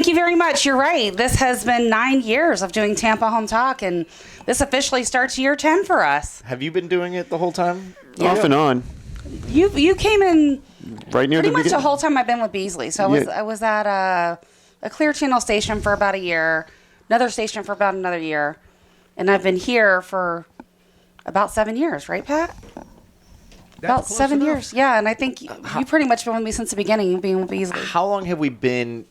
thank you very much. You're right. This has been 9 years of doing Tampa Home Talk, and this officially starts year 10 for us. Have you been doing it the whole time? Yeah. Off and on. You came in right near pretty the much beginning. the whole time I've been with Beasley. So I was at a Clear Channel station for about a year, another station for about another year, and I've been here for about 7 years, right, Pat? About 7 years, yeah. And I think you pretty much been with me since the beginning, being with Beasley. How long have we been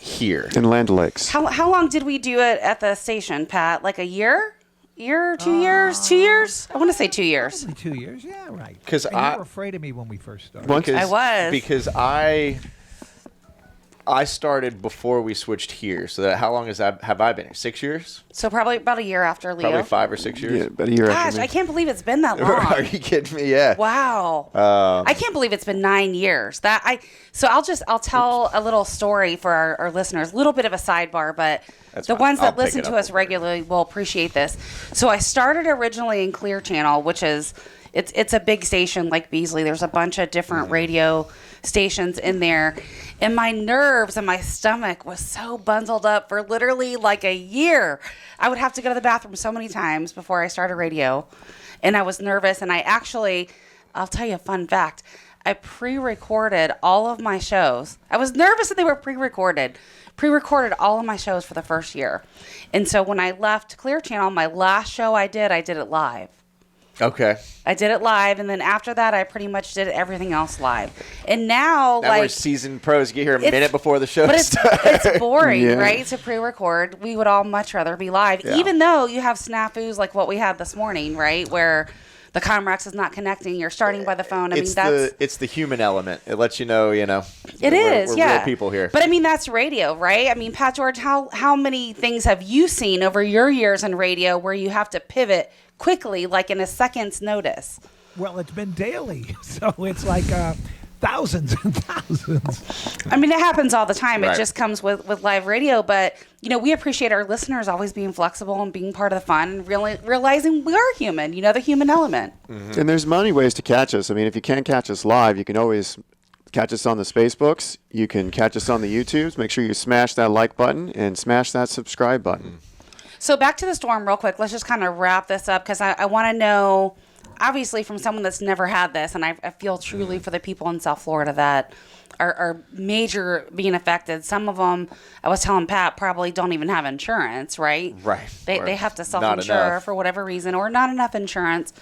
here? In Land O'Lakes. How long did we do it at the station, Pat? Like a year? 2 years? 2 years? I want to say 2 years. Probably 2 years, yeah, right. Because you were afraid of me when we first started. I was. Because I started before we switched here. So how long have I been here? 6 years? So probably about a year after Leo. Probably 5 or 6 years. Yeah, about a year after Gosh, me. I can't believe it's been that long. Are you kidding me? Yeah. Wow. I can't believe it's been 9 years. So I'll tell a little story for our listeners, a little bit of a sidebar, but That's the fine. ones I'll that pick listen it to up us over regularly will appreciate this. So I started originally in Clear Channel, which is it's a big station like Beasley. There's a bunch of different radio stations in there. And my nerves and my stomach was so bundled up for literally like a year. I would have to go to the bathroom so many times before I started radio. And I was nervous. And I'll tell you a fun fact. I pre-recorded all of my shows. I was nervous that they were pre-recorded all of my shows for the first year. And so when I left Clear Channel, my last show I did it live. Okay. I did it live, and then after that, I pretty much did everything else live. And now we're seasoned pros. Get here a minute before the show starts. It's boring, Yeah. right, to pre-record. We would all much rather be live, even though you have snafus like what we had this morning, right, where the Comrex is not connecting. You're starting by the phone. It's the human element. It lets you know, It we're yeah. real people here. But I mean, that's radio, right? I mean, Pat George, how many things have you seen over your years in radio where you have to pivot quickly, like in a second's notice? Well, it's been daily, so it's like thousands and thousands. I mean, it happens all the time. Right. It just comes with live radio. But, we appreciate our listeners always being flexible and being part of the fun and really realizing we are human, the human element. Mm-hmm. And there's many ways to catch us. I mean, if you can't catch us live, you can always catch us on the Spacebooks. You can catch us on the YouTubes. Make sure you smash that like button and smash that subscribe button. So back to the storm real quick. Let's just kind of wrap this up because I want to know, obviously, from someone that's never had this, and I feel truly for the people in South Florida that are major being affected. Some of them, I was telling Pat, probably don't even have insurance, right? Right. They have to self-insure for whatever reason or not enough insurance.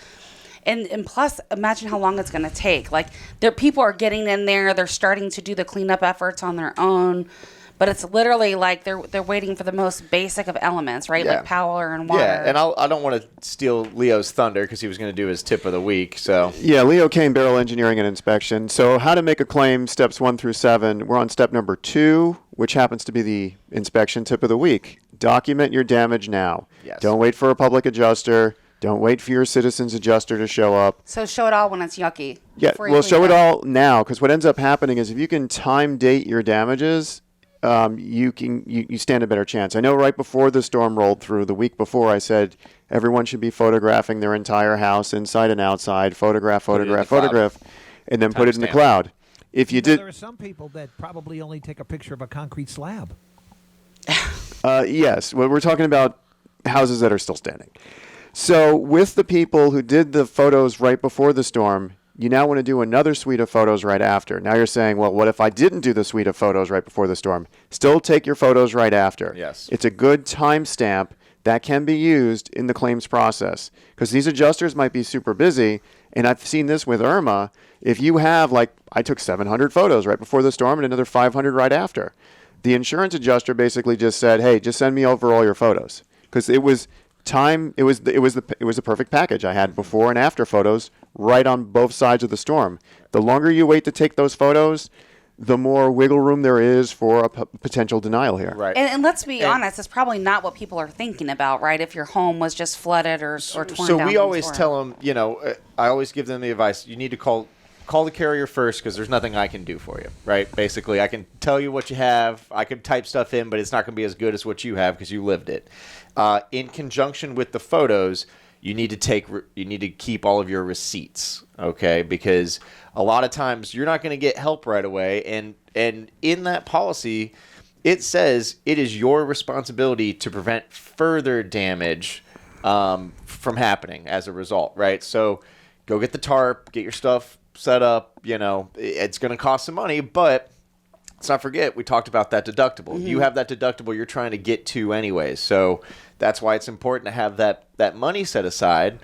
And plus, imagine how long it's going to take. Like, people are getting in there. They're starting to do the cleanup efforts on their own. But it's literally like they're waiting for the most basic of elements, right? Yeah. Like power and water. Yeah, and I don't want to steal Leo's thunder because he was going to do his tip of the week. So Yeah, Leo Kane, Beryl Engineering and Inspection. So how to make a claim, steps 1 through 7. We're on step number 2, which happens to be the inspection tip of the week. Document your damage now. Yes. Don't wait for a public adjuster. Don't wait for your citizen's adjuster to show up. So show it all when it's yucky. Yeah, before you well, clean show it up. all now, because what ends up happening is if you can time date your damages, you stand a better chance. I know right before the storm rolled through, the week before, I said everyone should be photographing their entire house, inside and outside, photograph, and then put it in the cloud. If you did, There are some people that probably only take a picture of a concrete slab. yes, well, we're talking about houses that are still standing. So with the people who did the photos right before the storm, you now want to do another suite of photos right after. Now you're saying, well, what if I didn't do the suite of photos right before the storm? Still take your photos right after. Yes. It's a good timestamp that can be used in the claims process because these adjusters might be super busy. And I've seen this with Irma. If you have, I took 700 photos right before the storm and another 500 right after. The insurance adjuster basically just said, hey, just send me over all your photos. Because it was the perfect package. I had before and after photos right on both sides of the storm. The longer you wait to take those photos, the more wiggle room there is for a potential denial here. right. And let's be honest, it's probably not what people are thinking about, right? If your home was just flooded or torn down. So we from always storm. tell them, I always give them the advice. You need to call the carrier first because there's nothing I can do for you, right? Basically, I can tell you what you have. I can type stuff in, but it's not going to be as good as what you have because you lived it. In conjunction with the photos, you need to keep all of your receipts, okay? Because a lot of times you're not going to get help right away, and in that policy, it says it is your responsibility to prevent further damage from happening as a result, right? So go get the tarp, get your stuff set up. It's going to cost some money, but let's not forget, we talked about that deductible. You have that deductible you're trying to get to anyways. So that's why it's important to have that money set aside.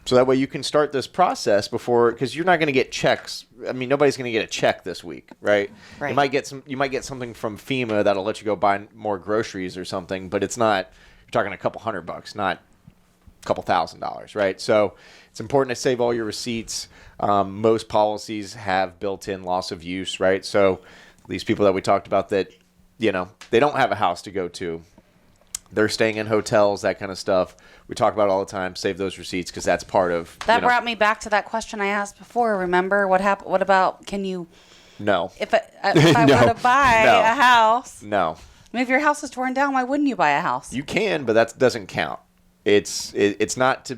So that way you can start this process before, because you're not going to get checks. I mean, nobody's going to get a check this week, right? Right. You might get something from FEMA that'll let you go buy more groceries or something, but it's not. You're talking a couple $100, not a couple $1,000, right? So it's important to save all your receipts. Most policies have built-in loss of use, right? So these people that we talked about that, they don't have a house to go to. They're staying in hotels, that kind of stuff. We talk about it all the time. Save those receipts because that's part of. That brought me back to that question I asked before. Remember what happened? What about? Can you? No. If I were to buy a house. No. I mean, if your house is torn down, why wouldn't you buy a house? You can, but that doesn't count. It's not.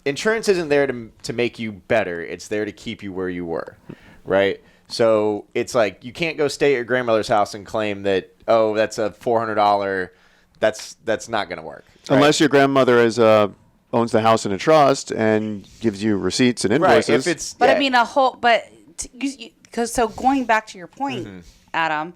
Insurance isn't there to make you better. It's there to keep you where you were, right? So it's like you can't go stay at your grandmother's house and claim that, oh, that's a $400. That's not going to work. Right? Unless your grandmother owns the house in a trust and gives you receipts and invoices. Right. If it's, but I mean, so going back to your point, Adam,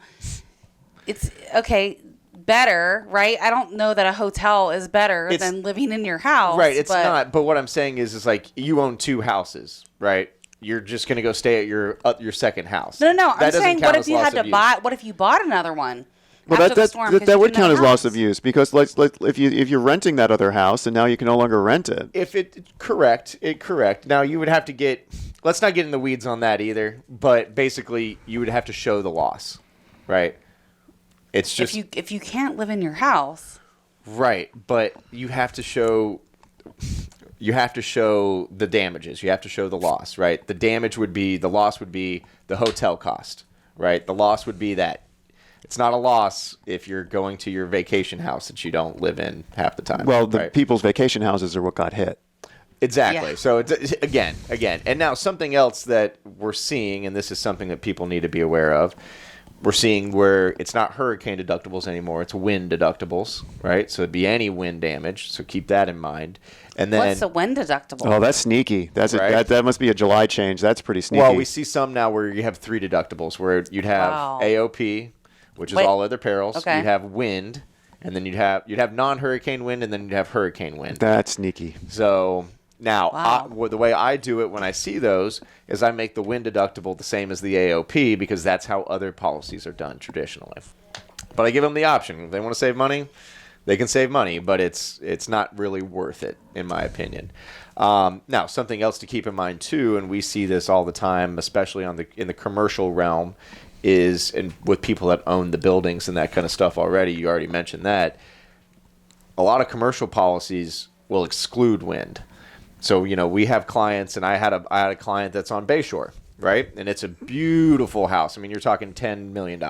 it's okay. Better, right? I don't know that a hotel is better than living in your house. Right. It's not. But what I'm saying is like you own two houses, right? You're just going to go stay at your second house. No. I'm saying, what if you had to buy? What if you bought another one? Well, that would count as loss of use because if you're renting that other house and now you can no longer rent it. Correct. Now you would have to get. Let's not get in the weeds on that either. But basically, you would have to show the loss, right? It's just if you can't live in your house. Right, but you have to show the damages. You have to show the loss, right? The loss would be the hotel cost, right? The loss would be that. It's not a loss if you're going to your vacation house that you don't live in half the time. Well, the right? people's vacation houses are what got hit. Exactly. Yeah. So it's, again, and now something else that we're seeing, and this is something that people need to be aware of. We're seeing where it's not hurricane deductibles anymore; it's wind deductibles, right? So it'd be any wind damage. So keep that in mind. And then What's the wind deductible? Oh, that's sneaky. Right? That must be a July change. That's pretty sneaky. Well, we see some now where you have 3 deductibles, where you'd have AOP, which is all other perils. Okay. You'd have wind, and then you'd have non-hurricane wind, and then you'd have hurricane wind. That's sneaky. So now, the way I do it when I see those is I make the wind deductible the same as the AOP because that's how other policies are done traditionally. But I give them the option. If they want to save money, they can save money, but it's not really worth it, in my opinion. Now, something else to keep in mind, too, and we see this all the time, especially in the commercial realm, is with people that own the buildings and that kind of stuff already. You already mentioned that. A lot of commercial policies will exclude wind. So, we have clients, and I had a client that's on Bayshore, right? And it's a beautiful house. I mean, you're talking $10 million,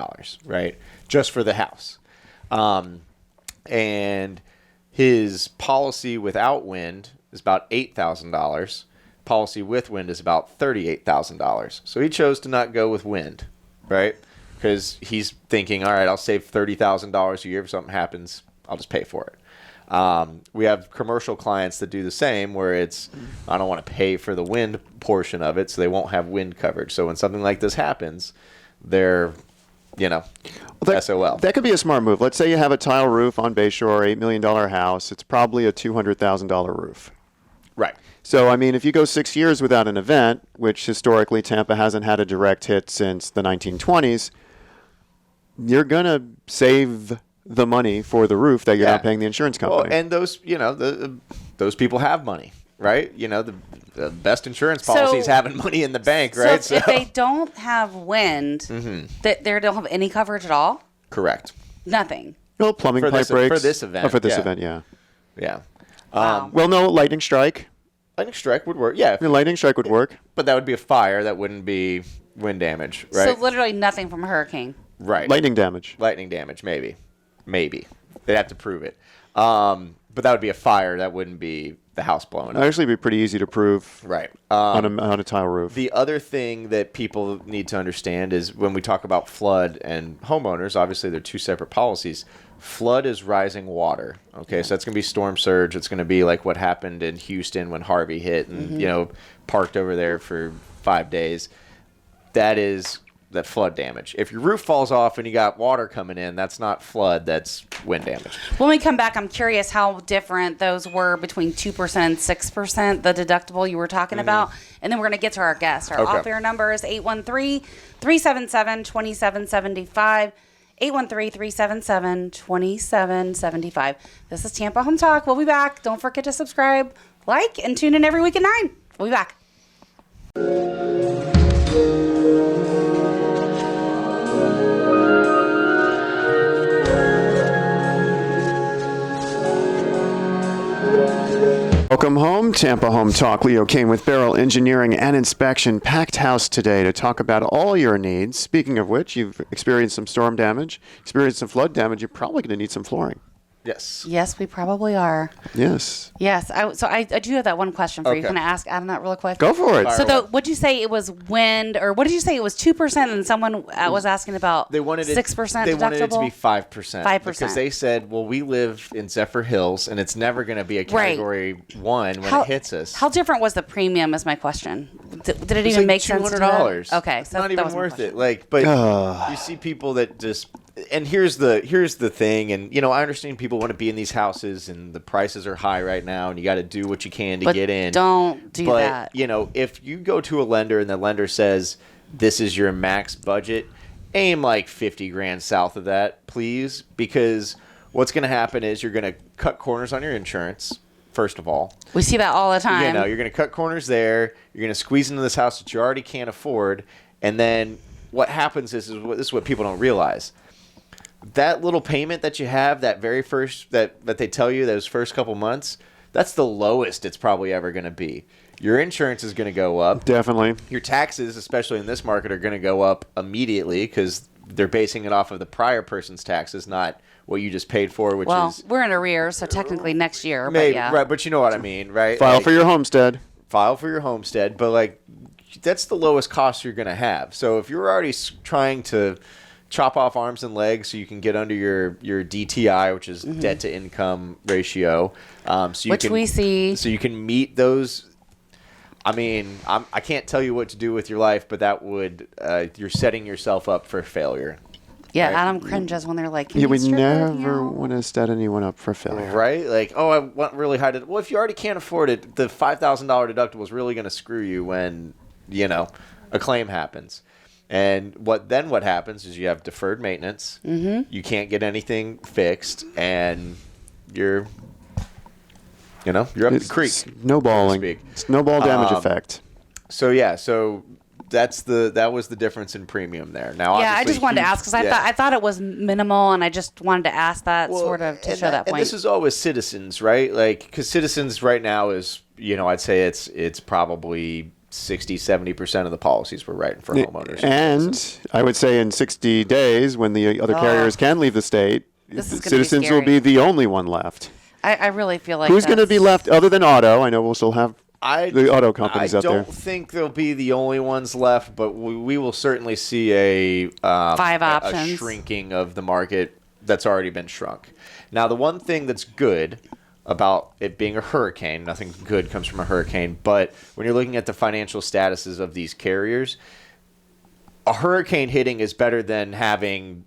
right? Just for the house. And his policy without wind is about $8,000. Policy with wind is about $38,000. So he chose to not go with wind, right? Because he's thinking, all right, I'll save $30,000 a year if something happens. I'll just pay for it. We have commercial clients that do the same where I don't want to pay for the wind portion of it, so they won't have wind coverage. So when something like this happens, they're, SOL. That could be a smart move. Let's say you have a tile roof on Bayshore, $8 million house. It's probably a $200,000 roof. Right. So, I mean, if you go 6 years without an event, which historically Tampa hasn't had a direct hit since the 1920s, you're going to save the money for the roof that you're not paying the insurance company. Well, and those, those people have money, right? The best insurance policies having money in the bank, right? So if they don't have wind, they don't have any coverage at all? Correct. Nothing. No plumbing pipe breaks. For this event. Oh, for this event, yeah. Yeah. Wow. Well, no, lightning strike. Lightning strike would work, yeah. Lightning strike would work. But that would be a fire. That wouldn't be wind damage, right? So literally nothing from a hurricane. Right. Lightning damage. Lightning damage, maybe. They'd have to prove it. But that would be a fire. That wouldn't be the house blowing up. Actually, it'd be pretty easy to prove Right. on a tile roof. The other thing that people need to understand is when we talk about flood and homeowners, obviously they're two separate policies. Flood is rising water. Okay, so that's going to be storm surge. It's going to be like what happened in Houston when Harvey hit and, parked over there for 5 days. That is that flood damage. If your roof falls off and you got water coming in, that's not flood, that's wind damage. When we come back, I'm curious how different those were between 2% and 6%, the deductible you were talking about. And then we're going to get to our guest. Our off-air number is 813-377-2775. 813-377-2775. This is Tampa Home Talk. We'll be back. Don't forget to subscribe, like, and tune in every week at 9. We'll be back. Welcome home, Tampa Home Talk. Leo Kane with Beryl Engineering and Inspection. Packed house today to talk about all your needs. Speaking of which, you've experienced some storm damage, experienced some flood damage. You're probably going to need some flooring. Yes. Yes, we probably are. Yes. Yes. I do have that one question for you. Okay. Can I ask Adam that real quick? Go for it. So what'd you say it was wind, or what did you say it was 2%? And someone was asking about They wanted 6% it, deductible. They wanted it to be 5%. 5%. Because they said, well, we live in Zephyr Hills, and it's never going to be a Category 1 when it hits us. How different was the premium is my question. Did it It's even like make sense? $200. Okay. So not that even was my worth question. it. But you see people that just... And here's the thing, and I understand people want to be in these houses, and the prices are high right now, and you got to do what you can to But get in. don't do that. But if you go to a lender and the lender says this is your max budget, aim like 50 grand south of that, please, because what's going to happen is you're going to cut corners on your insurance. First of all, We see that all the time. you're going to cut corners there. You're going to squeeze into this house that you already can't afford, and then what happens is this is what people don't realize. That little payment that you have, that very first that they tell you those first couple months, that's the lowest it's probably ever going to be. Your insurance is going to go up. Definitely. Your taxes, especially in this market, are going to go up immediately because they're basing it off of the prior person's taxes, not what you just paid for, which is we're in arrears, so technically next year. maybe, but yeah. right. But you know what I mean, right? File for your homestead. File for your homestead, but that's the lowest cost you're going to have. So if you're already trying to chop off arms and legs so you can get under your DTI, which is debt to income ratio, We see. so you can meet those. I mean, I can't tell you what to do with your life, but that would you're setting yourself up for failure. Yeah, right? Adam cringes when they're like, Yeah, we strip never want to set anyone up for failure. Right? Like, oh, I want really high. Well, if you already can't afford it, the $5,000 deductible is really going to screw you when a claim happens. And what happens is you have deferred maintenance. Mm-hmm. You can't get anything fixed, and you're up the creek. Snowballing. So to speak. Snowball damage effect. So that was the difference in premium there. Now, Yeah, I obviously, just wanted to huge- ask because I thought it was minimal, and I just wanted to ask that sort of to show that point. And this is always Citizens, right? Because Citizens right now is, I'd say it's probably 60-70% of the policies we're writing for homeowners. And I would say in 60 days, when the other carriers can leave the state, This is gonna be Citizens will be scary. the only one left. I really feel like Who's going to be left other than auto? I know we'll still have the auto companies out there. I don't think they'll be the only ones left, but we will certainly see a 5 a options. shrinking of the market that's already been shrunk. Now, the one thing that's good about it being a hurricane, nothing good comes from a hurricane, but when you're looking at the financial statuses of these carriers, a hurricane hitting is better than having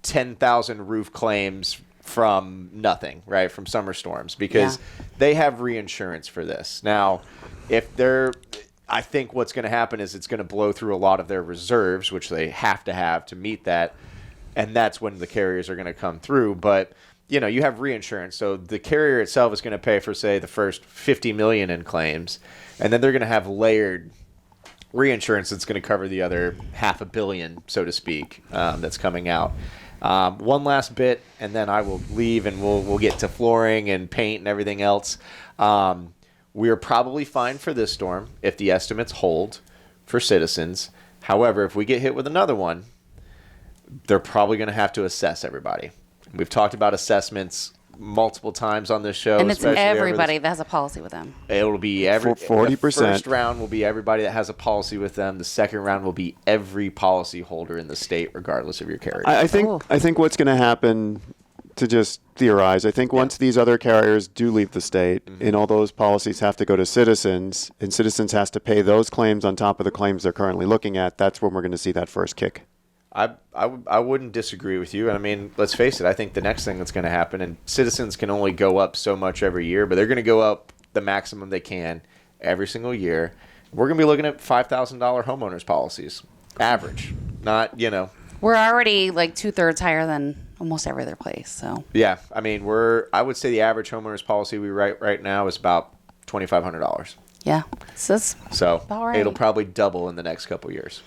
10,000 roof claims from nothing, right? From summer storms, because they have reinsurance for this. Now, I think what's going to happen is it's going to blow through a lot of their reserves, which they have to meet that. And that's when the carriers are going to come through. But, you have reinsurance. So the carrier itself is going to pay for, say, the first $50 million in claims. And then they're going to have layered reinsurance that's going to cover the other $500 million, so to speak, that's coming out. One last bit, and then I will leave, and we'll get to flooring and paint and everything else. We are probably fine for this storm if the estimates hold for Citizens. However, if we get hit with another one, they're probably going to have to assess everybody. We've talked about assessments multiple times on this show. And it's especially over everybody that has a policy with them. It'll be every 40%. The first round will be everybody that has a policy with them. The second round will be every policy holder in the state, regardless of your carrier. I think what's going to happen, to just theorize, I think once these other carriers do leave the state, and all those policies have to go to Citizens, and Citizens has to pay those claims on top of the claims they're currently looking at, that's when we're going to see that first kick. I wouldn't disagree with you. I mean, let's face it. I think the next thing that's going to happen, and Citizens can only go up so much every year, but they're going to go up the maximum they can every single year. We're going to be looking at $5,000 homeowners policies, average. Not, We're already like 2/3 higher than almost every other place. So yeah, I mean, I would say the average homeowners policy we write right now is about $2,500. yeah, so about right. It'll probably double in the next couple years.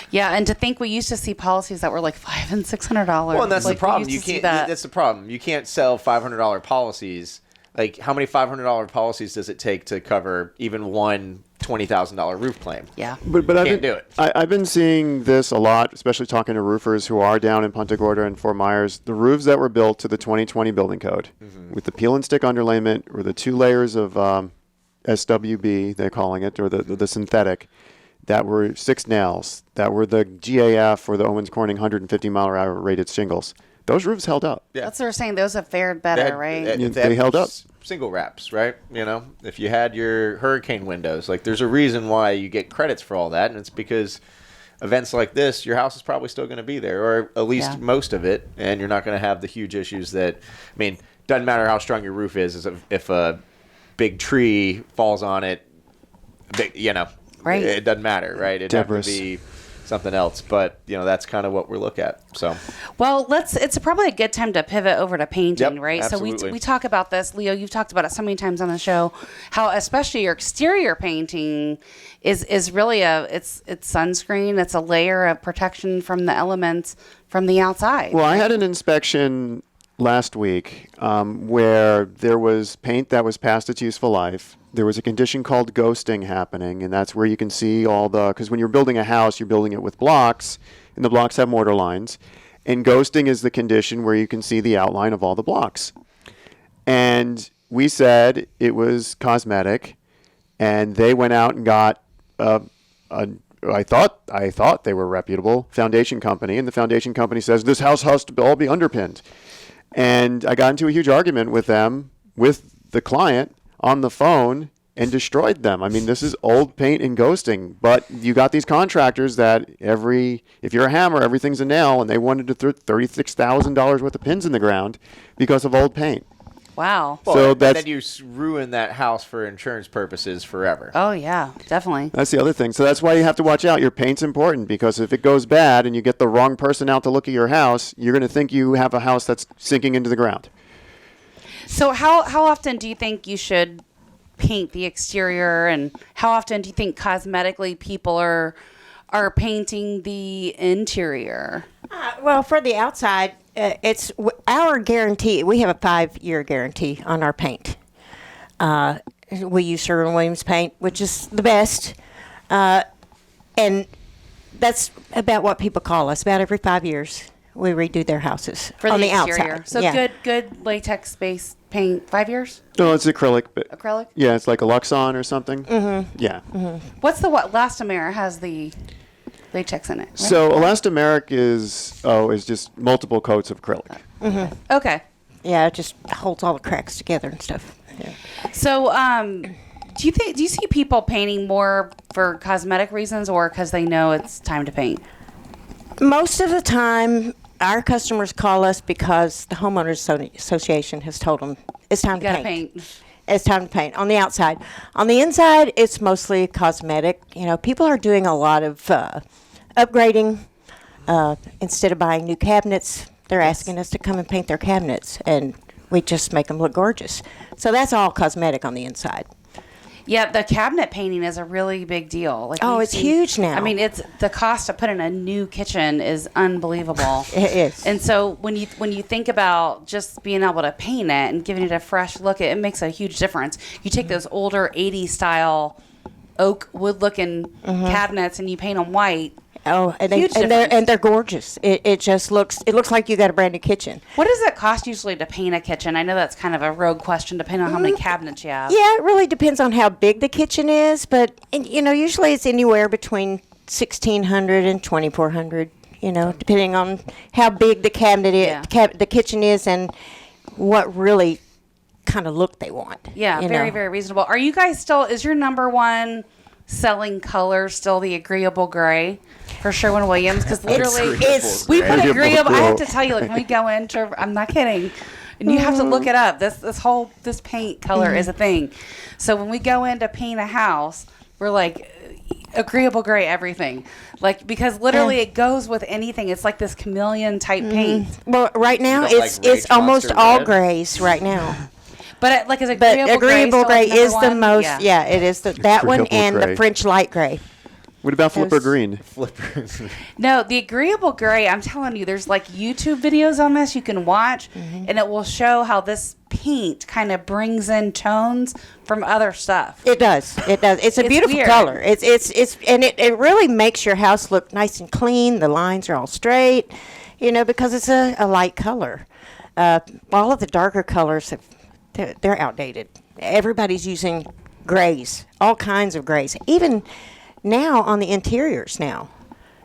Yeah, and to think we used to see policies that were like $500 and $600. Well, and that's like, the problem. we You used to see can't. that. That's the problem. You can't sell $500 policies. Like, how many $500 policies does it take to cover even one $20,000 roof claim? Yeah, But Can't do it. I've been seeing this a lot, especially talking to roofers who are down in Punta Gorda and Fort Myers. The roofs that were built to the 2020 building code with the peel and stick underlayment or the 2 layers of SWB, they're calling it, or the synthetic, that were 6 nails, that were the GAF or the Owens Corning 150 mile per hour rated shingles. Those roofs held up. Yeah. that's what they're saying. Those have fared better, right? They held up. Single wraps, right? If you had your hurricane windows, like, there's a reason why you get credits for all that, and it's because events like this, your house is probably still going to be there, or at least most of it, and you're not going to have the huge issues that, I mean, doesn't matter how strong your roof is if a big tree falls on it, Right. It doesn't matter, right? It'd have to be something else, but that's kind of what we look at. So, well, it's probably a good time to pivot over to painting, Yep, right? absolutely. So we talk about this, Leo. You've talked about it so many times on the show, how especially your exterior painting is really it's sunscreen. It's a layer of protection from the elements from the outside. Well, I had an inspection last week where there was paint that was past its useful life. There was a condition called ghosting happening, and that's where you can see because when you're building a house, you're building it with blocks, and the blocks have mortar lines. And ghosting is the condition where you can see the outline of all the blocks. And we said it was cosmetic, and they went out and got I thought they were reputable foundation company, and the foundation company says this house has to all be underpinned. And I got into a huge argument with them, with the client, on the phone, and destroyed them. I mean, this is old paint and ghosting, but you got these contractors that if you're a hammer, everything's a nail, and they wanted to throw $36,000 worth of pins in the ground because of old paint. Wow. Well, So and that's- then you ruin that house for insurance purposes forever. Oh yeah, definitely. That's the other thing. So that's why you have to watch out. Your paint's important, because if it goes bad and you get the wrong person out to look at your house, you're going to think you have a house that's sinking into the ground. So how often do you think you should paint the exterior, and how often do you think cosmetically people are painting the interior? Well, for the outside, it's our guarantee. We have a 5-year guarantee on our paint. We use Sherwin-Williams paint, which is the best. And that's about what people call us. About every 5 years, we redo their houses For on the the exterior. outside. So yeah. good latex-based paint. 5 years? No, it's acrylic. But Acrylic? yeah, it's like a Luxon or something. Mm-hmm. Yeah. Mm-hmm. What's the Elastomeric has the latex in it, right? So elastomeric is just multiple coats of acrylic. Okay. Yeah, it just holds all the cracks together and stuff. Yeah. So, do you see people painting more for cosmetic reasons or because they know it's time to paint? Most of the time, our customers call us because the homeowners association has told them it's time to Gotta paint. paint. It's time to paint on the outside. On the inside, it's mostly cosmetic. People are doing a lot of upgrading. Instead of buying new cabinets, they're asking us to come and paint their cabinets, and we just make them look gorgeous. So that's all cosmetic on the inside. Yeah, the cabinet painting is a really big deal. Like Oh, we've it's seen- huge now. I mean, it's the cost to put in a new kitchen is unbelievable. It is. And so when you think about just being able to paint it and giving it a fresh look, it makes a huge difference. You take those older 80s style oak wood looking cabinets and you paint them white. Oh, and Huge they're difference. gorgeous. It just looks like you got a brand new kitchen. What does it cost usually to paint a kitchen? I know that's kind of a rogue question depending on how many cabinets you have. Yeah, it really depends on how big the kitchen is, but usually it's anywhere between $1,600 and $2,400. Depending on how big the cabinet is, Yeah. the kitchen is, and what really kind of look they want. Yeah, very, very reasonable. Are you guys still, is your number one selling color still the agreeable gray for Sherwin-Williams? Because literally, It's we put Agreeable agreeable, I have to gray. tell you, like, when we go into, I'm not kidding, and you have to look it up. This paint color is a thing. So when we go in to paint a house, we're like, agreeable gray everything, like, because literally it goes with anything. It's like this chameleon type paint. well, right now You don't it's like Rage almost Monster all red? grays right now. But like, is But agreeable, agreeable gray, gray still, like, is the number most. one? Yeah, it is that one Agreeable and gray. the French light gray. What about Flipper Those- Green? Flippers. No, the agreeable gray, I'm telling you, there's like YouTube videos on this you can watch, and it will show how this paint kind of brings in tones from other stuff. It does. It does. It's a It's beautiful weird. color. It's and it really makes your house look nice and clean. The lines are all straight, because it's a light color. All of the darker colors, they're outdated. Everybody's using grays, all kinds of grays. Even now on the interiors now,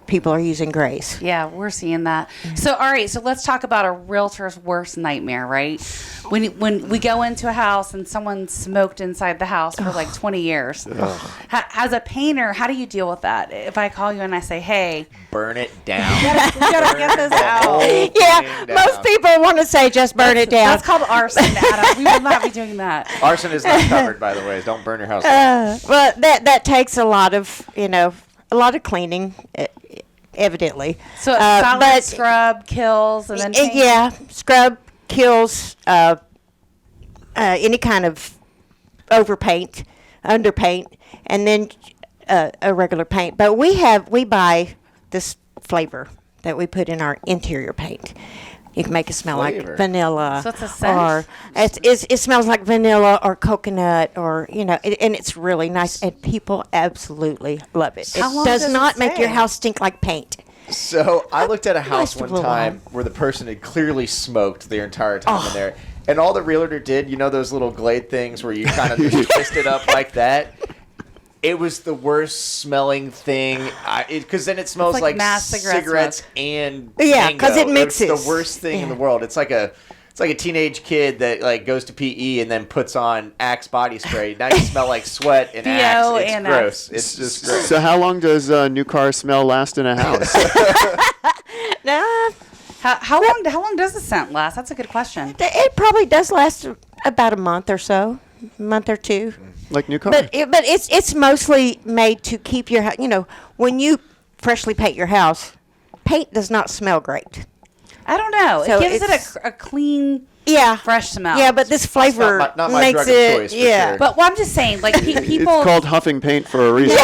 people are using grays. Yeah, we're seeing that. So, all right, so let's talk about a realtor's worst nightmare, right? When we go into a house and someone smoked inside the house for like 20 years. As a painter, how do you deal with that? If I call you and I say, hey, Burn it down. we gotta get this out. Yeah, down. most people want to say just burn it down. That's called arson, Adam. We will not be doing that. Arson is not covered, by the way. Don't burn your house down. Well, that takes a lot of cleaning, evidently. So, solid but scrub kills and then paint? yeah, scrub kills any kind of overpaint, underpaint, and then a regular paint. But we buy this flavor that we put in our interior paint. You can make it smell Flavor? like vanilla. So it's a scent? Or it smells like vanilla or coconut, or and it's really nice, and people absolutely love it. How long It does does it not make your stay? house stink like paint. So I looked at a house Lasts a one little time where the person had clearly smoked their entire time in there. And all the realtor did, those little Glade things where you kind of just twist it up like that? It was the worst smelling thing. Because then it smells like like mass cigarette cigarettes and Yeah, 'cause it mango. It's mixes. the worst thing in Yeah. the world. It's like a teenage kid that like goes to PE and then puts on Axe body spray. Now you smell like sweat and BO Axe. It's and gross. It's just gross. So how long does a new car smell last in a house? Nah, How long does the scent last? That's a good question. it probably does last about a month or so, a month or two. Like new car? But it's mostly made to keep your house. When you freshly paint your house, paint does not smell great. I don't know. So it gives it's- it a clean, Yeah, fresh smell. Yeah, but this flavor not my makes drug of it. choice, for yeah, sure. But I'm just saying, like people. It's called huffing paint for a reason.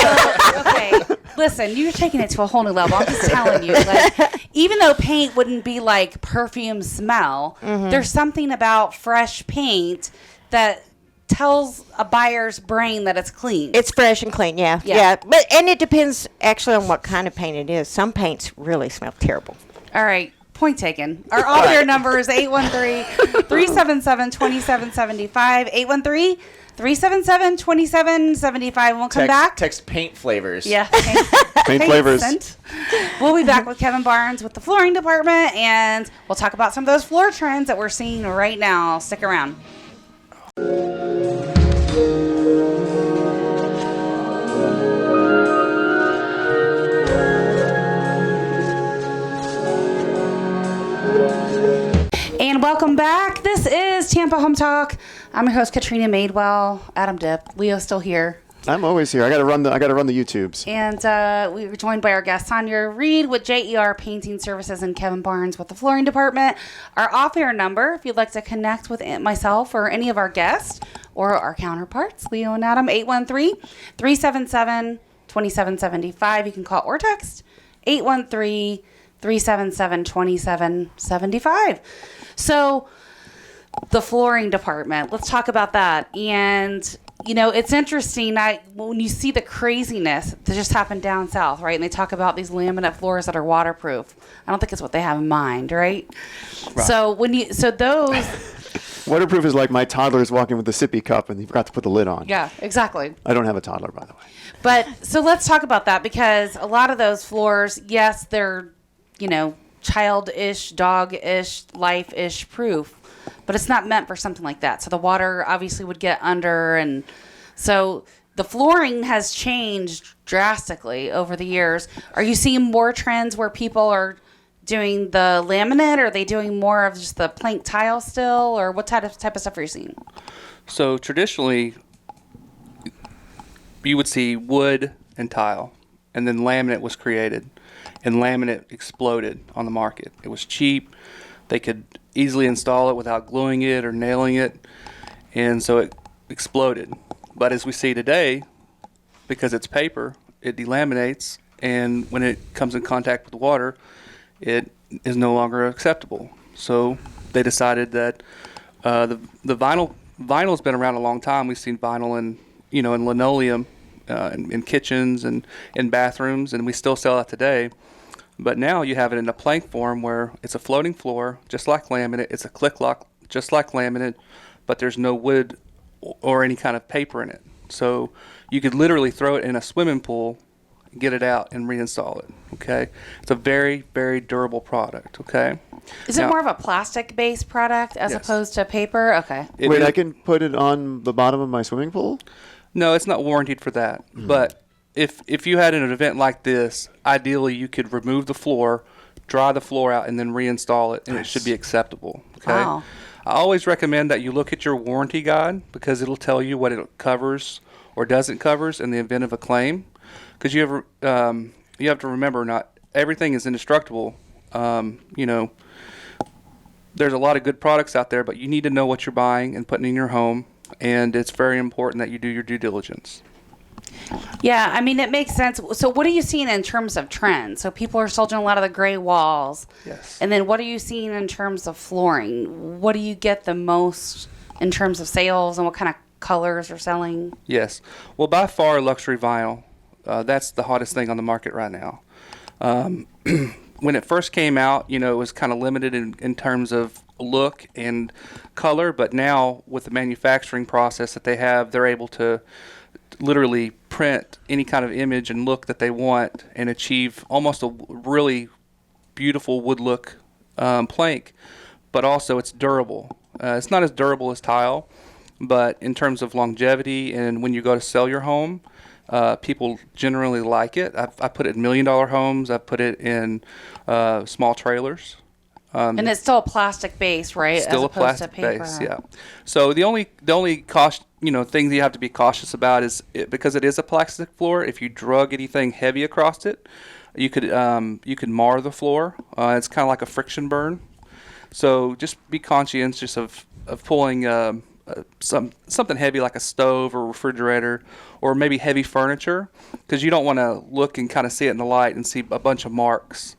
Okay, listen, you're taking it to a whole new level. I'm just telling you, like, even though paint wouldn't be like perfume smell, there's something about fresh paint that tells a buyer's brain that it's clean. it's fresh and clean. Yeah, Yeah. yeah. But it depends actually on what kind of paint it is. Some paints really smell terrible. All right. Point taken. Our off-air number is 813-377-2775. 813-377-2775. We'll come back. Text paint flavors. Yeah. Paint flavors. scent. We'll be back with Kevin Barnes with the flooring department, and we'll talk about some of those floor trends that we're seeing right now. Stick around. And welcome back. This is Tampa Home Talk. I'm your host, Katrina Madewell. Adam Dipp. Leo's still here. I'm always here. I gotta run the YouTubes. And we were joined by our guest, Sonia Reed with JER Painting Services and Kevin Barnes with the flooring department. Our off-air number, if you'd like to connect with myself or any of our guests or our counterparts, Leo and Adam, 813-377-2775. You can call or text 813-377-2775. So the flooring department, let's talk about that. And it's interesting. When you see the craziness that just happened down south, right? And they talk about these laminate floors that are waterproof. I don't think it's what they have in mind, right? So those Waterproof is like my toddler is walking with a sippy cup and he forgot to put the lid on. Yeah, exactly. I don't have a toddler, by the way. But so let's talk about that, because a lot of those floors, yes, they're, childish, dog-ish, life-ish proof, but it's not meant for something like that. So the water obviously would get under, and so the flooring has changed drastically over the years. Are you seeing more trends where people are doing the laminate, or are they doing more of just the plank tile still, or what type of stuff are you seeing? So traditionally, you would see wood and tile, and then laminate was created, and laminate exploded on the market. It was cheap. They could easily install it without gluing it or nailing it, and so it exploded. But as we see today, because it's paper, it delaminates, and when it comes in contact with water, it is no longer acceptable. So they decided that the vinyl's been around a long time. We've seen vinyl in linoleum, in kitchens and in bathrooms, and we still sell it today. But now you have it in a plank form where it's a floating floor, just like laminate. It's a click lock, just like laminate, but there's no wood or any kind of paper in it. So you could literally throw it in a swimming pool, get it out, and reinstall it. Okay, it's a very, very durable product. Okay. Is it more of a plastic-based product as opposed to paper? Okay. Wait, I can put it on the bottom of my swimming pool? No, it's not warranted for that. Mm-hmm. But if you had an event like this, ideally you could remove the floor, dry the floor out, and then reinstall it, and it should be acceptable. Okay. Wow. I always recommend that you look at your warranty guide, because it'll tell you what it covers or doesn't covers in the event of a claim. Because you have to remember, not everything is indestructible. There's a lot of good products out there, but you need to know what you're buying and putting in your home, and it's very important that you do your due diligence. Yeah, I mean, it makes sense. So what are you seeing in terms of trends? So people are still doing a lot of the gray walls. Yes. And then what are you seeing in terms of flooring? What do you get the most in terms of sales, and what kind of colors are selling? Yes. Well, by far, luxury vinyl. That's the hottest thing on the market right now. When it first came out, it was kind of limited in terms of look and color, but now with the manufacturing process that they have, they're able to literally print any kind of image and look that they want and achieve almost a really beautiful wood look plank, but also it's durable. It's not as durable as tile, but in terms of longevity and when you go to sell your home, people generally like it. I put it in $1 million homes. I've put it in small trailers. And it's still a plastic base, right? Still as a plastic to paper. base, yeah. So the only cost, thing that you have to be cautious about is because it is a plastic floor. If you drug anything heavy across it, you could mar the floor. It's kind of like a friction burn. So just be conscientious of pulling something heavy like a stove or refrigerator, or maybe heavy furniture, because you don't want to look and kind of see it in the light and see a bunch of marks.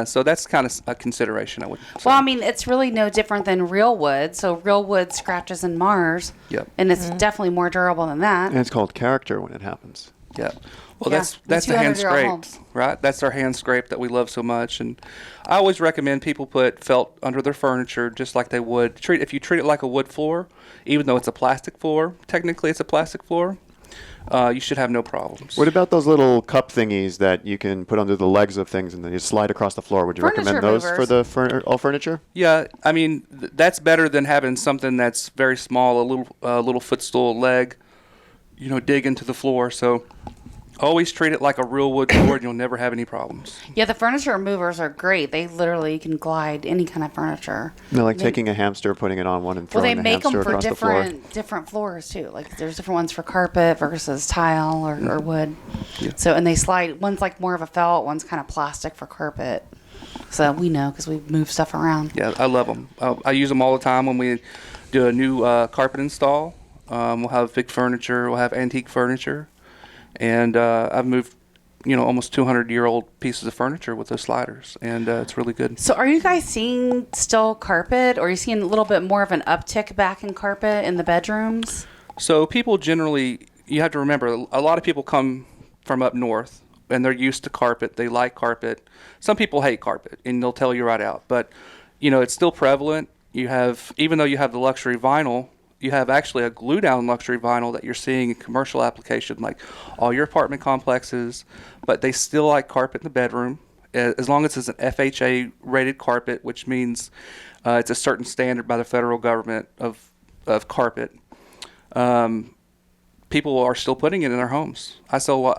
So that's kind of a consideration, I would say. Well, I mean, it's really no different than real wood. So real wood scratches and mars. Yep. And it's definitely more durable than that. And it's called character when it happens. Yeah. Well, that's the hand scrape, right? That's our hand scrape that we love so much. And I always recommend people put felt under their furniture just like they would. If you treat it like a wood floor, even though it's a plastic floor, technically it's a plastic floor, you should have no problems. What about those little cup thingies that you can put under the legs of things and then you slide across the floor? Would you recommend those for the all furniture? Yeah, I mean, that's better than having something that's very small, a little footstool leg, dig into the floor. So always treat it like a real wood floor, and you'll never have any problems. Yeah, the furniture movers are great. They literally can glide any kind of furniture. They're like taking a hamster, putting it on one, and throwing the hamster across the floor. Well, they make them for different floors too. Like there's different ones for carpet versus tile or wood. Yeah. So and they slide. One's like more of a felt. One's kind of plastic for carpet. So we know because we move stuff around. Yeah, I love them. I use them all the time when we do a new carpet install. We'll have big furniture. We'll have antique furniture. And I've moved, almost 200-year-old pieces of furniture with those sliders, and it's really good. So are you guys seeing still carpet, or are you seeing a little bit more of an uptick back in carpet in the bedrooms? So people generally, you have to remember, a lot of people come from up north and they're used to carpet. They like carpet. Some people hate carpet, and they'll tell you right out. But, it's still prevalent. You have, even though you have the luxury vinyl, you have actually a glue-down luxury vinyl that you're seeing in commercial application, like all your apartment complexes. But they still like carpet in the bedroom, as long as it's an FHA-rated carpet, which means it's a certain standard by the federal government of carpet. People are still putting it in their homes. I still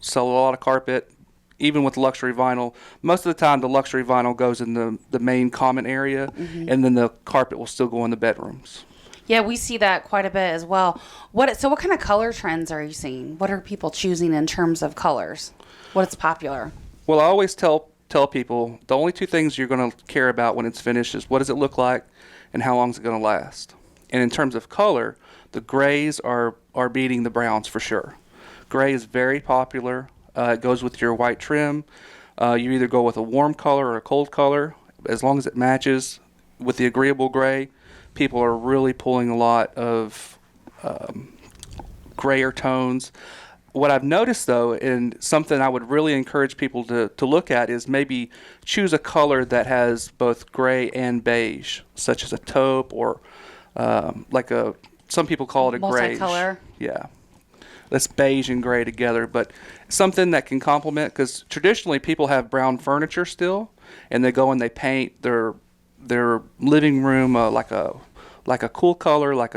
sell a lot of carpet, even with luxury vinyl. Most of the time, the luxury vinyl goes in the main common area, and then the carpet will still go in the bedrooms. Yeah, we see that quite a bit as well. What kind of color trends are you seeing? What are people choosing in terms of colors? What's popular? Well, I always tell people the only two things you're going to care about when it's finished is what does it look like and how long is it going to last. And in terms of color, the grays are beating the browns for sure. Gray is very popular. It goes with your white trim. You either go with a warm color or a cold color. As long as it matches with the agreeable gray, people are really pulling a lot of grayer tones. What I've noticed, though, and something I would really encourage people to look at, is maybe choose a color that has both gray and beige, such as a taupe or some people call it a grayish. Multicolor. Yeah. That's beige and gray together, but something that can complement, because traditionally people have brown furniture still, and they go and they paint their living room like a cool color, like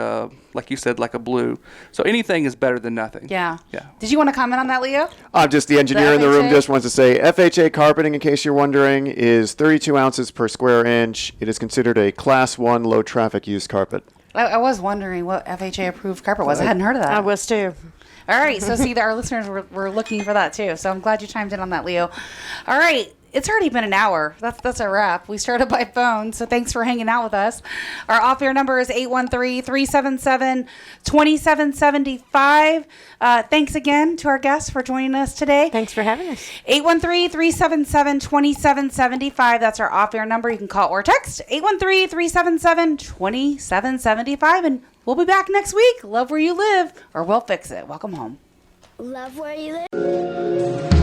you said, like a blue. So anything is better than nothing. Yeah. Yeah. Did you want to comment on that, Leo? Just the engineer in the room FHA? just wants to say FHA carpeting, in case you're wondering, is 32 ounces per square inch. It is considered a Class 1 low traffic use carpet. I was wondering what FHA approved carpet was. I hadn't heard of that. I was too. All right. So see, our listeners were looking for that too. So I'm glad you chimed in on that, Leo. All right. It's already been an hour. That's a wrap. We started by phone, so thanks for hanging out with us. Our off-air number is 813-377-2775. Thanks again to our guests for joining us today. Thanks for having us. 813-377-2775. That's our off-air number. You can call or text 813-377-2775, and we'll be back next week. Love where you live, or we'll fix it. Welcome home. Love where you live.